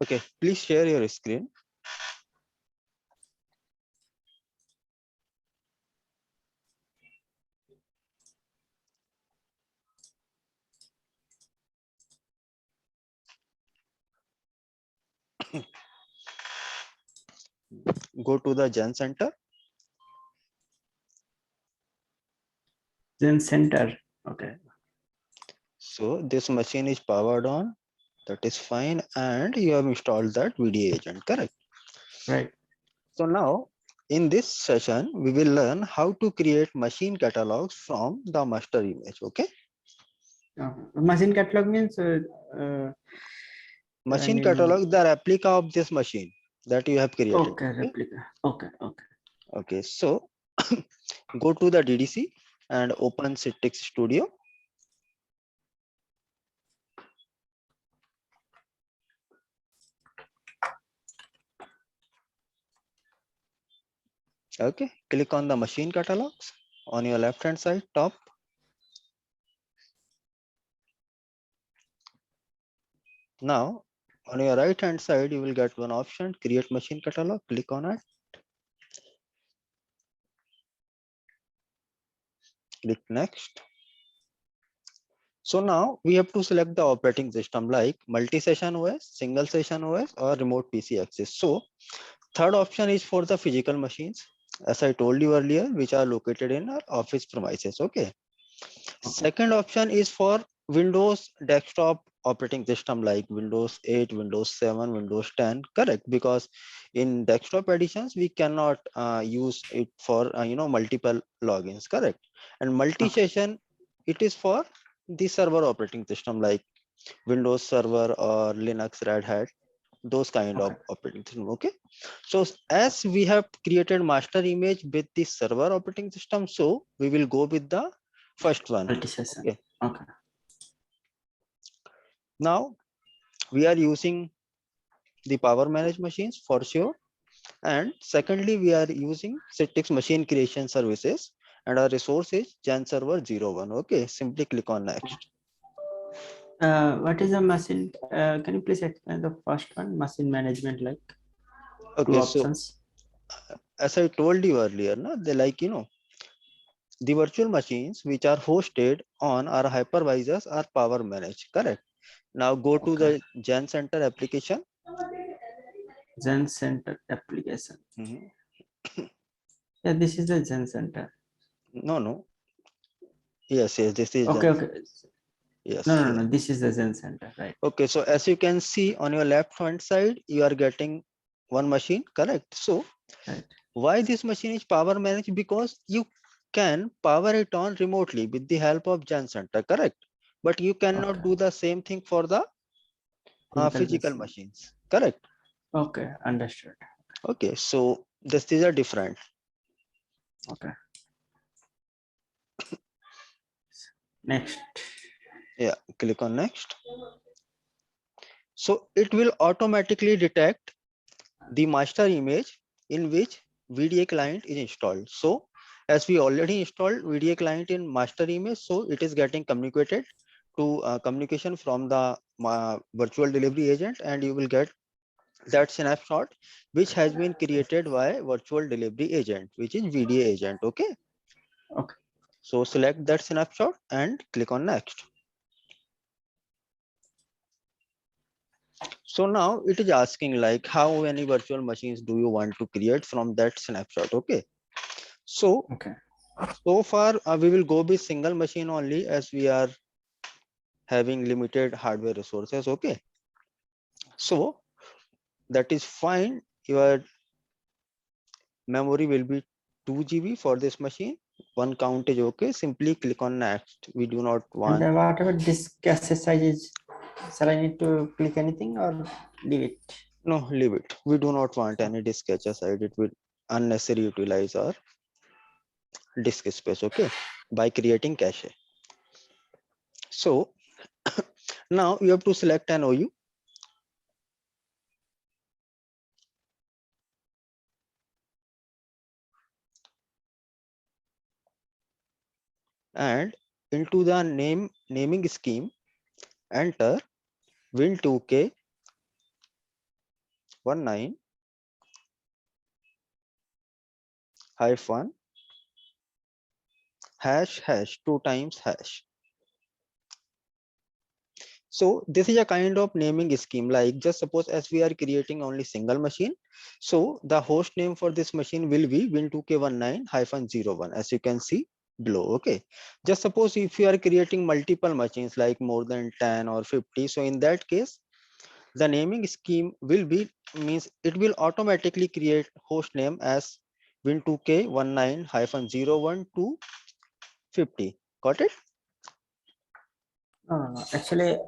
Okay, please share your screen. Go to the Gen Center. Gen Center. Okay. So this machine is powered on. That is fine. And you have installed that VDA agent, correct? Right. So now in this session, we will learn how to create machine catalogs from the master image. Okay. Machine catalog means Machine I mean, catalog, the replica of this machine that you have created. okay, replica. Okay. Okay. So go to the DDC and open Citrix Studio. Okay, click on the machine catalogs on your left hand side top. Now on your right hand side, you will get one option, create machine catalog. Click on it. Click next. So now we have to select the operating system like multi-session OS, single session OS or remote PC access. So third option is for the physical machines, as I told you earlier, which are located in our office premises. Okay. Second option is for Windows desktop operating system like Windows 8, Windows 7, Windows 10, correct? Because in desktop editions, we cannot use it for, multiple logins, correct? And multi-session, it is for the server operating system like Windows Server or Linux, Red Hat, those kind of operating system. Okay. So as we have created master image with the server operating system, so we will go with the first one. Multi-session. Okay. Now we are using the power managed machines for sure. And secondly, we are using Citrix machine creation services and our resource is Gen Server 01. Okay, simply click on next. What is a machine? Can you please explain the first one, machine management, like Okay, two options? So as I told you earlier, no, they like, the virtual machines which are hosted on our hypervisors are power managed, correct? Now go to the Gen Center application. Gen Center application. Yeah, this is the Gen Center. No. Yes, this is okay. Yes. No. This is the Gen Center, right? Okay, so as you can see on your left hand side, you are getting one machine, correct? So why this machine is power managed? Because you can power it on remotely with the help of Gen Center, correct? But you cannot do the same thing for the physical machines, correct? Okay, understood. Okay, so this is a different. Okay. Next. Yeah, click on next. So it will automatically detect the master image in which VDA client is installed. So as we already installed VDA client in master image, so it is getting communicated to communication from the virtual delivery agent, and you will get that snapshot which has been created by virtual delivery agent, which is VDA agent. Okay. So select that snapshot and click on next. So now it is asking like how many virtual machines do you want to create from that snapshot. Okay. So so far we will go with single machine only as we are having limited hardware resources. Okay. So that is fine. Your memory will be 2 GB for this machine. One count is okay. Simply click on next. We do not want. And whatever disk cache size is, shall I need to click anything or leave it? No, leave it. We do not want any disk cache aside. It will unnecessarily utilize our disk space. Okay, by creating cache. So now you have to select an OU. And into the naming scheme, enter Win2K 19 hyphen hash hash 2 times hash. So this is a kind of naming scheme, like just suppose as we are creating only single machine, so the host name for this machine will be win2k19-01, as you can see below. Okay, just suppose if you are creating multiple machines like more than 10 or 50, so in that case the naming scheme will be, means it will automatically create host name as win2k19-01 to 50. Got it? No, no, no. Actually,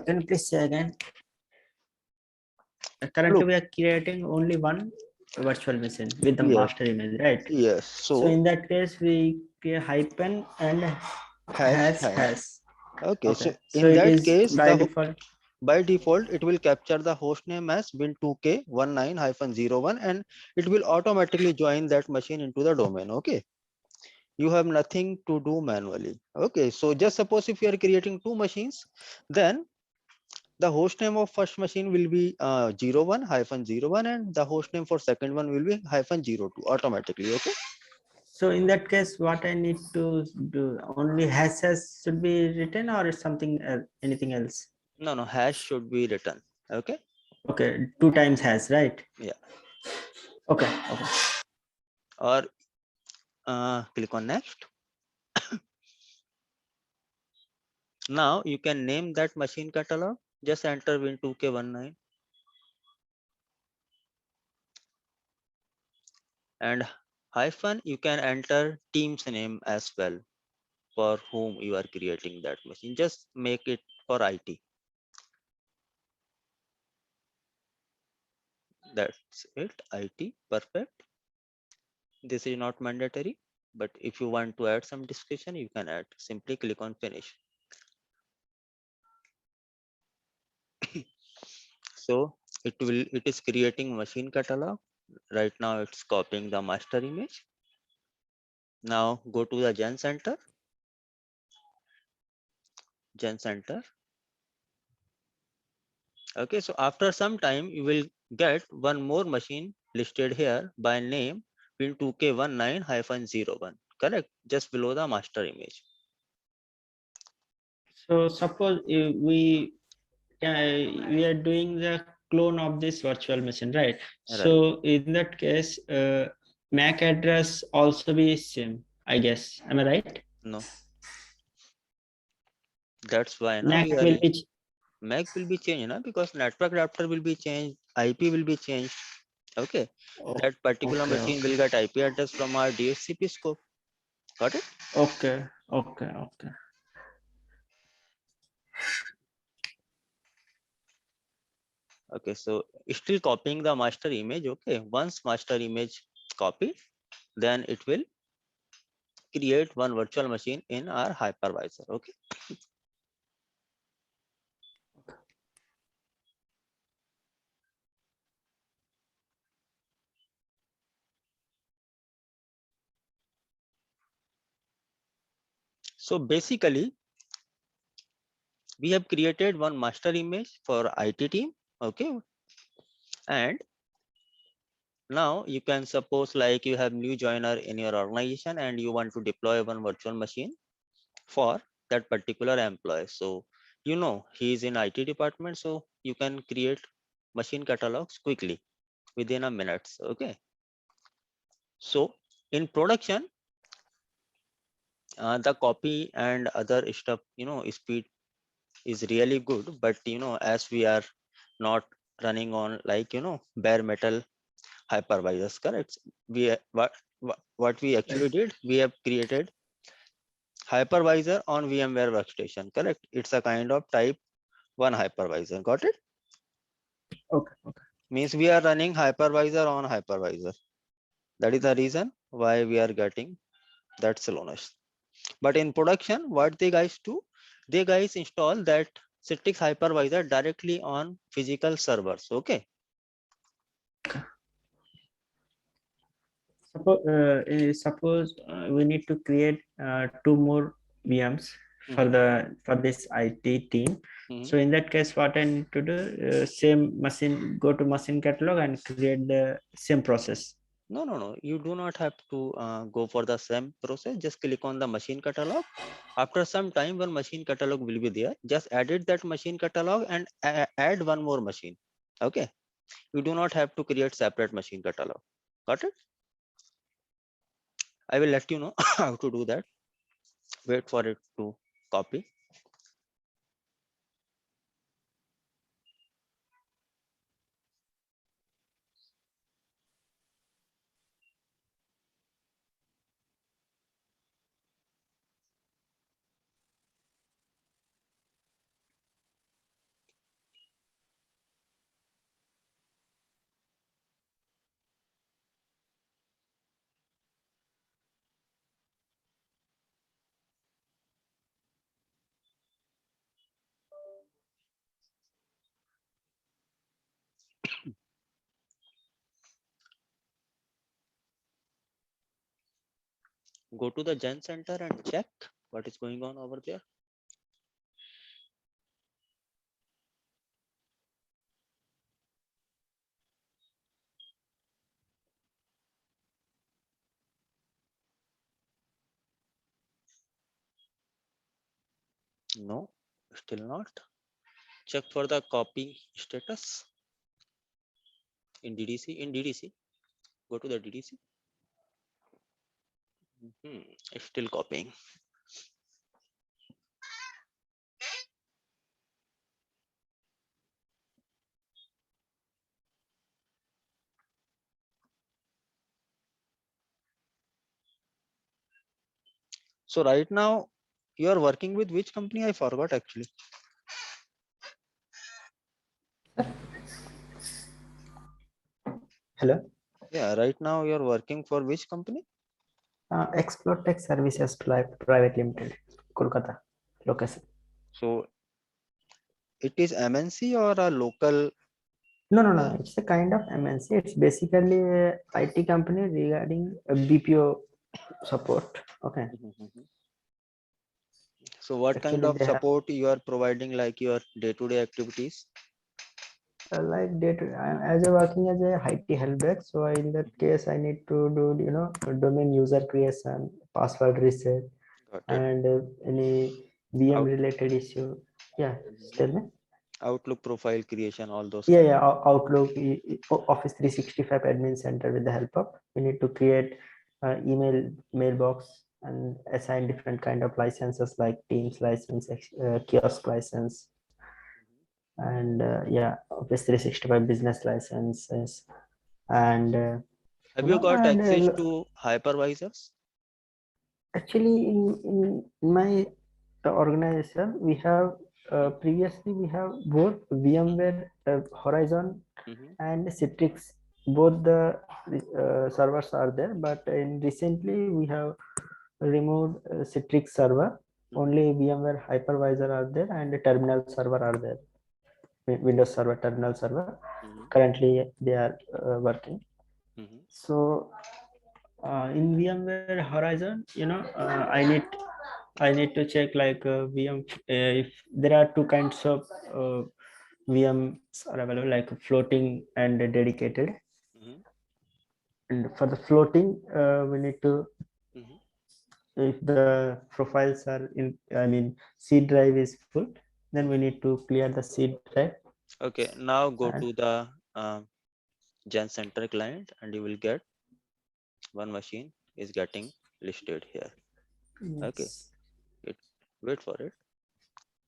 can you please say again? Currently, Look, we are creating only one virtual machine with the yes, master image, right? yes. So So in that case, we create hyphen and hash has hash. has. Okay, so Okay. So in it that is case, by default. by default it will capture the host name as win2k19-01, and it will automatically join that machine into the domain. Okay, you have nothing to do manually. Okay, so just suppose if you are creating two machines, then the host name of first machine will be 01-01, and the host name for second one will be -02 automatically. Okay, So in that case, what I need to do, only has should be written or is something anything else? no, no, hash should be written. Okay, Okay, 2 times has, right? yeah, Okay, okay. or click on next. Now you can name that machine catalog. Just enter win2k19, and hyphen you can enter team's name as well, for whom you are creating that machine. Just make it for IT. That's it. IT. Perfect. This is not mandatory, but if you want to add some description, you can add. Simply click on finish. So it is creating machine catalog. Right now it's copying the master image. Now go to the Gen Center. Gen Center. Okay, so after some time you will get one more machine listed here by name win2k19-01. Correct, just below the master image. So suppose we are doing the clone of this virtual machine, right? Right. So in that case, MAC address also be same, I guess. Am I right? No, that's why now MAC we are will be MAC will be changed now, because network adapter will be changed, IP will be changed. Okay, that particular okay, machine okay, will get IP address from our DHCP scope. Got it? okay, okay, okay. Okay, so still copying the master image. Okay, once master image copied, then it will create one virtual machine in our hypervisor. Okay, so basically we have created one master image for IT team. Okay, and now you can suppose like you have new joiner in your organization and you want to deploy one virtual machine for that particular employee. So he is in IT department, so you can create machine catalogs quickly within a minutes. Okay, so in production, the copy and other stuff, speed is really good, but as we are not running on like bare metal hypervisors, correct? What we actually did, we have created hypervisor on VMware workstation, correct? It's a kind of type 1 hypervisor. Got it? Okay, okay. Means we are running hypervisor on hypervisor. That is the reason why we are getting that slowness. But in production, what they guys do, they guys install that Citrix hypervisor directly on physical servers. Okay. Suppose we need to create two more VMs for this IT team. So in that case, what I need to do, same machine, go to machine catalog and create the same process. No. You do not have to go for the same process. Just click on the machine catalog. After some time, one machine catalog will be there. Just edit that machine catalog and add one more machine. Okay. You do not have to create separate machine catalog. Got it? I will let you know how to do that. Wait for it to copy. Go to the Gen Center and check what is going on over there. No, still not. Check for the copy status in DDC. In DDC, go to the DDC. It's still copying. So right now you are working with which company? I forgot actually. Hello. Yeah, right now you are working for which company? Explore Tech Services Private Limited, Kolkata location. So it is MNC or a local? No. It's a kind of MNC. It's basically a IT company regarding BPO support. Okay. So what kind Actually, of they have support you are providing, like your day-to-day activities? like data. As a working as a IT help desk, so in that case, I need to do domain user creation, password reset, Got it. and any VM Out, related issue. Yeah, tell me. Outlook profile creation, all those Yeah, kind. yeah. Outlook, Office 365 Admin Center with the help of. We need to create email mailbox and assign different kind of licenses like Teams license, kiosk license, and yeah, Office 365 business licenses, and Have you got and access to hypervisors? actually in my organization we have previously we have both VMware Horizon and Citrix. Both the servers are there, but in recently we have removed Citrix server. Only VMware hypervisor are there and the terminal server are there. Windows server, terminal server. Currently they are working. So in VMware Horizon, I need to check like VM if there are two kinds of VMs are available, like floating and dedicated. And for the floating, we need to, if the profiles are in, I mean, C drive is full, then we need to clear the C drive. Okay, now go And to the Gen Center client and you will get one machine is getting listed here. Okay, yes. wait for it.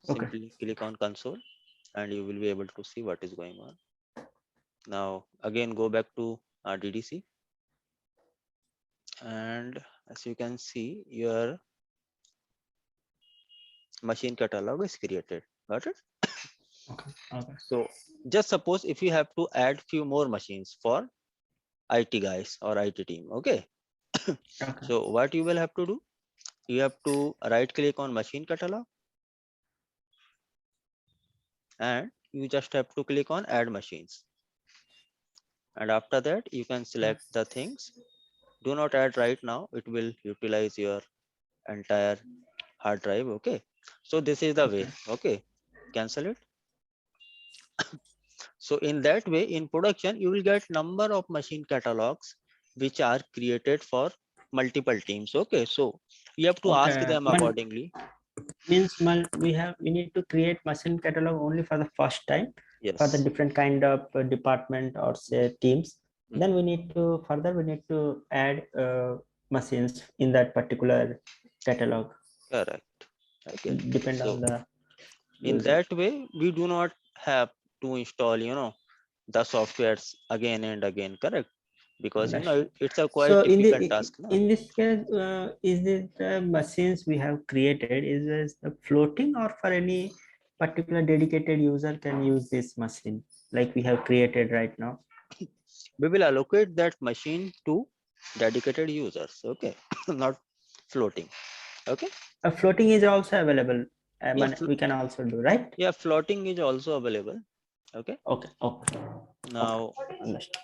Okay. Simply click on console and you will be able to see what is going on. Now again go back to DDC, and as you can see your machine catalog is created. Got it? Okay. Okay. So just suppose if you have to add few more machines for IT guys or IT team. Okay. Okay. So what you will have to do, you have to right click on machine catalog and you just have to click on add machines, and after that you can select the things. Do not add right now, it will utilize your entire hard drive. Okay, So this is the way. Okay. Okay, cancel it. So in that way, in production, you will get number of machine catalogs which are created for multiple teams. Okay, so you have to ask Okay. them accordingly. Means we need to create machine catalog only for the first time for the Yes. different kind of department or say teams. Then Mhm. we need to further we need to add machines in that particular catalog, Correct. Okay. depend on So the in user. that way, we do not have to install, the softwares again and again. Correct. Because, Understood. it's a So quite difficult task. No? in this case, is it machines we have created is this the floating or for any particular dedicated user can use this machine like we have created right now? We will allocate that machine to dedicated users. Okay. Not floating. Okay. Floating is also available. I Yeah. mean, we can also do, right? Yeah. Floating is also available. Okay. Okay, okay, okay. Now, Understood.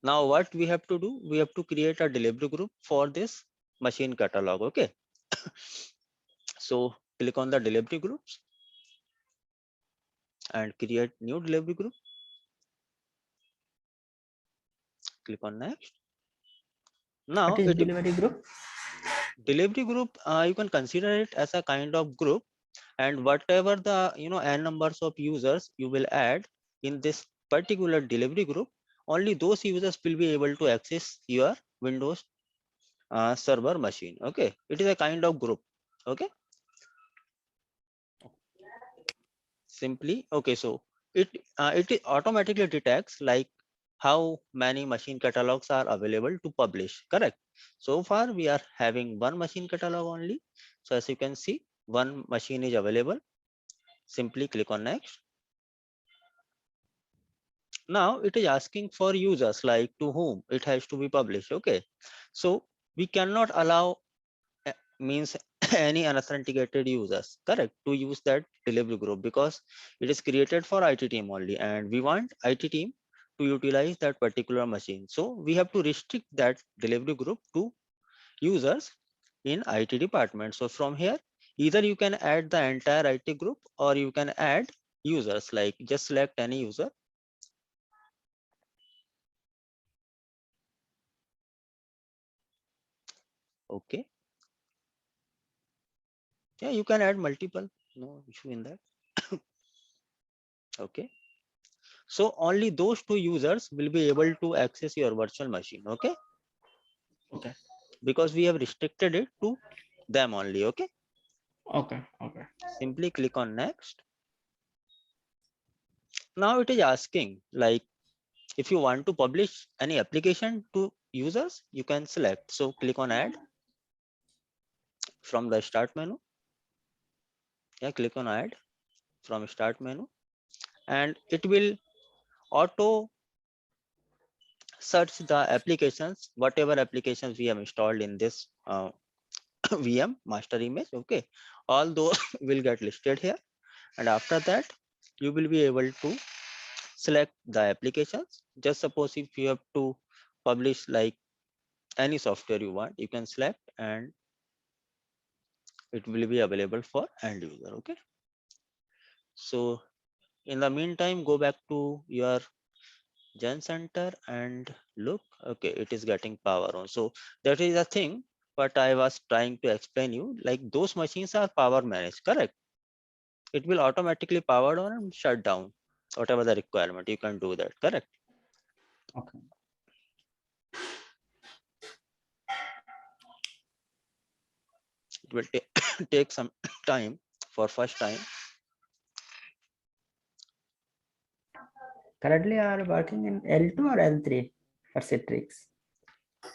now what we have to do? We have to create a delivery group for this machine catalog. Okay. So click on the delivery groups and create new delivery group. Click on next. What Now is it delivery group? delivery group, you can consider it as a kind of group, and whatever the n numbers of users you will add in this particular delivery group, only those users will be able to access your Windows server machine. Okay, it is a kind of group. Okay, simply. Okay, so it automatically detects like how many machine catalogs are available to publish. Correct. So far we are having one machine catalog only. So as you can see, one machine is available. Simply click on next. Now it is asking for users, like to whom it has to be published. Okay, so we cannot allow means any unauthenticated users, correct, to use that delivery group, because it is created for IT team only, and we want IT team to utilize that particular machine. So we have to restrict that delivery group to users in IT department. So from here, either you can add the entire IT group, or you can add users, like just select any user. Okay, yeah, you can add multiple, no issue in that. Okay, so only those two users will be able to access your virtual machine. Okay, Okay, because we have restricted it to them only. Okay, okay, okay. simply click on next. Now it is asking like, if you want to publish any application to users, you can select. So click on add from the start menu. Yeah, click on add from start menu, and it will auto search the applications, whatever applications we have installed in this VM master image. Okay, all those will get listed here, and after that you will be able to select the applications. Just suppose if you have to publish like any software you want, you can select, and it will be available for end user. Okay, so in the meantime, go back to your Gen Center and look. Okay, it is getting power on. So that is the thing what I was trying to explain you, like those machines are power managed. Correct, it will automatically power on and shut down whatever the requirement. You can do that. Correct. Okay. It will take some time for first time. Currently, are working in L2 or L3 for Citrix?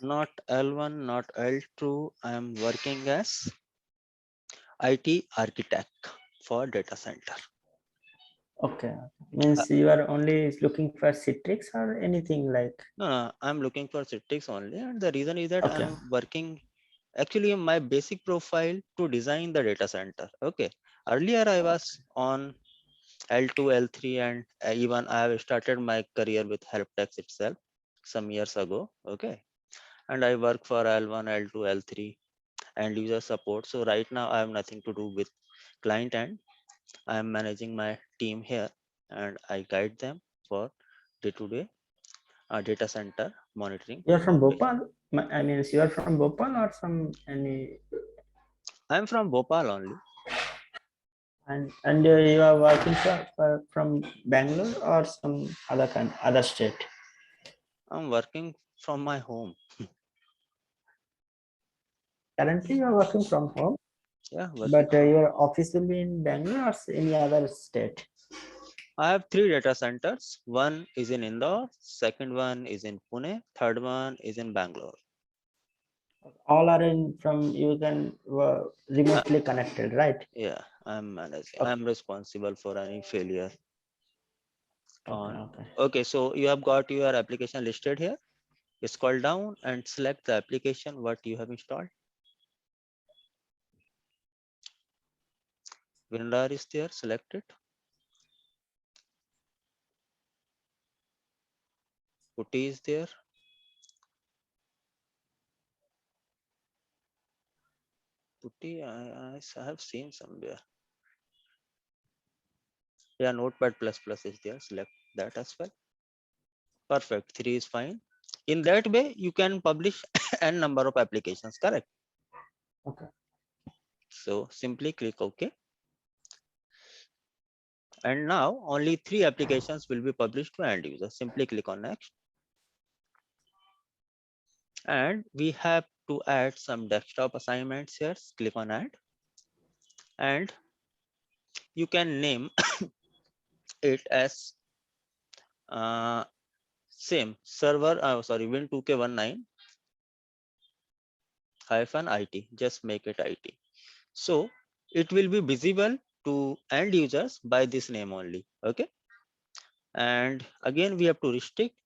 Not L1, not L2. I am working as IT architect for data center. Okay, Uh, means you are only looking for Citrix or anything like. no, I'm looking for Citrix only, and the reason is that Okay, I'm working actually my basic profile to design the data center. Okay, earlier I was on L2, L3, and even I have started my career with HelpTex itself some years ago. Okay, and I work for L1, L2, L3, and user support. So right now I have nothing to do with client end. I am managing my team here, and I guide them for day-to-day data center monitoring. You're from Operation. Bhopal? I mean, you're from Bhopal or from any? I am from Bhopal only. And you are working from Bangalore or some other state? I'm working from my home. Currently, you are working from home, Yeah, working but from. your office will be in Bangalore or any other state? I have three data centers. One is in Indore, second one is in Pune, third one is in Bangalore. All are in from you can Uh, remotely connected, right? yeah, I'm managing. Okay, I'm responsible for any failure okay, on. okay. Okay, so you have got your application listed here. You scroll down and select the application what you have installed. WinRAR is there, select it. Putty is there. Putty, I have seen somewhere. Yeah, Notepad++ is there. Select that as well. Perfect. 3 is fine. In that way, you can publish n number of applications, correct? Okay. So simply click OK. And now only 3 applications will be published to end user. Simply click on next. And we have to add some desktop assignments here. Click on add. And you can name it as same server, Win2K19 -IT. Just make it IT. So it will be visible to end users by this name only. Okay. And again, we have to restrict,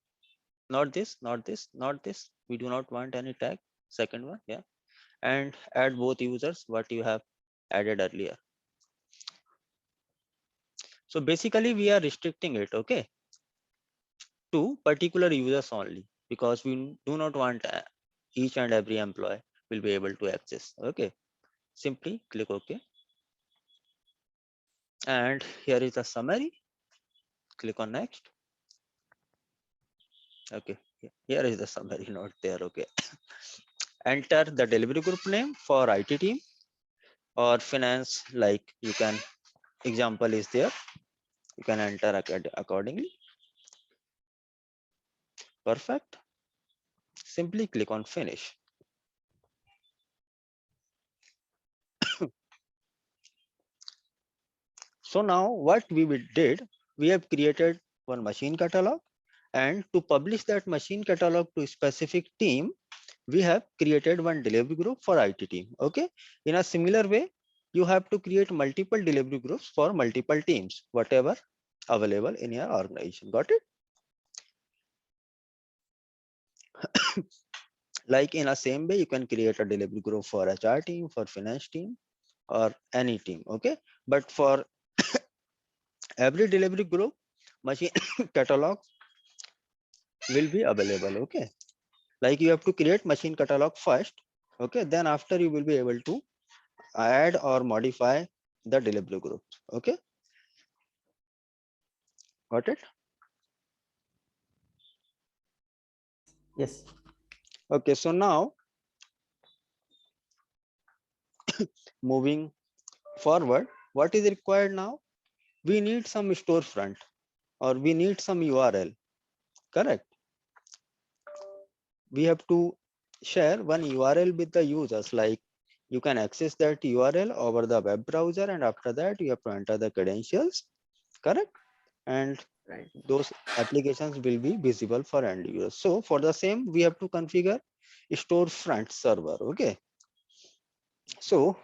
not this, not this, not this. We do not want any tag. Second one. Yeah. And add both users what you have added earlier. So basically we are restricting it, okay, to particular users only, because we do not want each and every employee will be able to access. Okay. Simply click OK. And here is the summary. Click on next. Okay. Here is the summary, not there. Okay. Enter the delivery group name for IT team or finance, like you can, example is there. You can enter accordingly. Perfect. Simply click on finish. So now what we did, we have created one machine catalog, and to publish that machine catalog to a specific team, we have created one delivery group for IT team. Okay. In a similar way, you have to create multiple delivery groups for multiple teams, whatever available in your organization. Got it? Like in a same way, you can create a delivery group for HR team, for finance team, or any team. Okay. But for every delivery group, machine catalog will be available. Okay. Like you have to create machine catalog first. Okay. Then after you will be able to add or modify the delivery group. Okay. Got it? Yes. Okay. So now moving forward, what is required now? We need some storefront or we need some URL. Correct. We have to share one URL with the users, like you can access that URL over the web browser, and after that you have to enter the credentials. Correct. And Right. those applications will be visible for end users. So for the same, we have to configure storefront server. Okay. So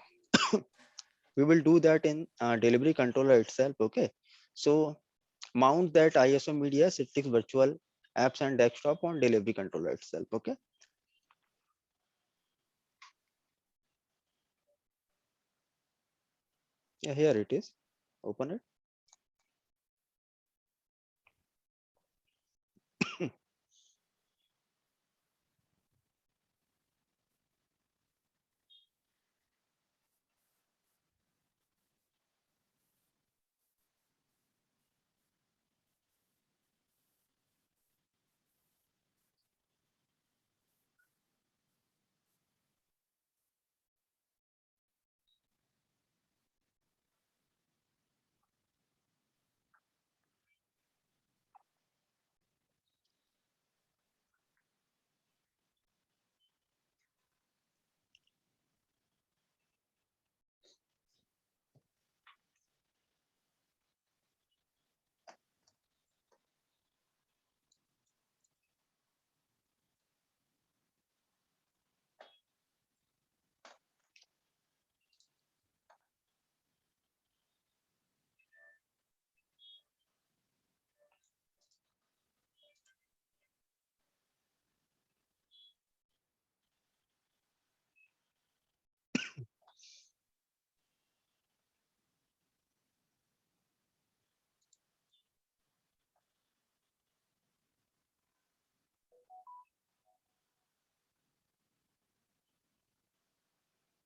we will do that in delivery controller itself. Okay. So mount that ISO media Citrix virtual apps and desktop on delivery controller itself. Okay. Yeah, here it is. Open it.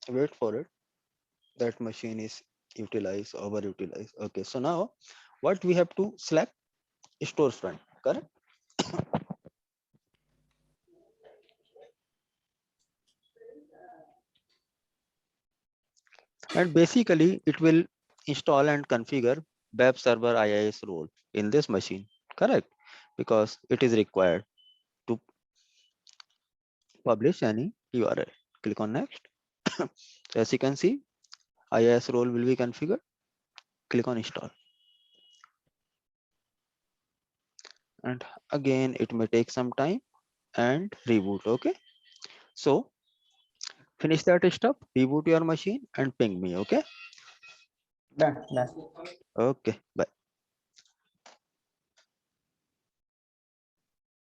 Wait for it. That machine is utilized, overutilized. Okay, so now what we have to select? Storefront, correct? And basically it will install and configure web server IIS role in this machine, correct? Because it is required to publish any URL. Click on next. As you can see, IIS role will be configured. Click on install. And again, it may take some time and reboot. Okay. So finish that step, reboot your machine and ping me. Okay. Done. Done. Okay. Bye.